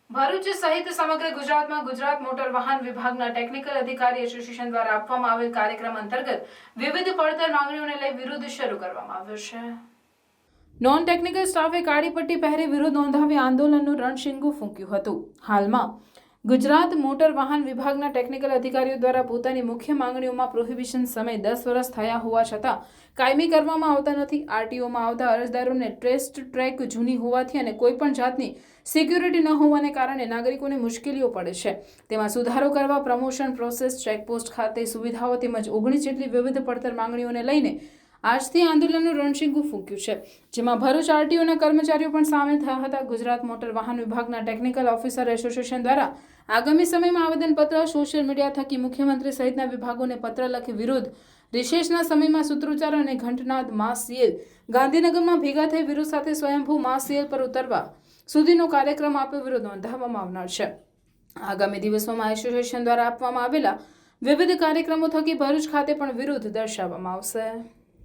ભરૂચ સહિત સમગ્ર ગુજરાતમાં ગુજરાત મોટર વાહન વિભાગના ટેકનિકલ અધિકારી એસોસિએશન દ્વારા આપવામાં આવેલ કાર્યક્રમ અંતર્ગત વિવિધ પડતર માંગણીઓને લઈ વિરોધ શરૂ કરવામાં આવ્યો છે. નોન ટેકનિકલ સ્ટાફે કાળી પટ્ટી પહેરી વિરોધ નોંધાવી આંદોલનનું રણશીંગું ફૂંક્યું હતું. હાલમાં ગુજરાત મોટર વાહન વિભાગના ટેકનિકલ અધિકારીઓ દ્વારા પોતાની મુખ્ય માંગણીઓમાં પ્રોહિબિશન સમય 10 વર્ષ થયા હોવા છતાં કાયમી કરવામાં આવતા નથી. આરટીઓમાં આવતા અરજદારોને ટેસ્ટ ટ્રેક જૂની હોવાથી અને કોઈપણ જાતની સિક્યુરિટી ન હોવાને કારણે નાગરિકોને મુશ્કેલીઓ પડે છે. તેમાં સુધારો કરવા પ્રમોશન પ્રોસેસ, ચેકપોસ્ટ ખાતે સુવિધાઓ તેમજ 19 જેટલી વિવિધ પડતર માંગણીઓને લઈને આજથી આંદોલનનું રણશીંગું ફૂંક્યું છે, જેમાં ભરૂચ આરટીઓના કર્મચારીઓ પણ સામેલ થયા હતા. ગુજરાત મોટર વાહન વિભાગના ટેકનિકલ ઓફિસર એસોસિએશન દ્વારા આગામી સમયમાં આવેદનપત્ર, સોશિયલ મીડિયા થકી મુખ્યમંત્રી સહિતના વિભાગોને પત્ર લખી વિરોધ, રિસેસના સમયમાં સૂત્રોચ્ચાર અને ઘંટનાદ, માસ સીએલ, ગાંધીનગરમાં ભેગા થઈ વિરોધ સાથે સ્વયંભૂ માસ સીએલ પર ઉતરવા સુધીનો કાર્યક્રમ આપ્યો વિરોધ નોંધાવવામાં આવનાર છે. આગામી દિવસોમાં એસોસિએશન દ્વારા આપવામાં આવેલા વિવિધ કાર્યક્રમો થકી ભરૂચ ખાતે પણ વિરોધ દર્શાવવામાં આવશે.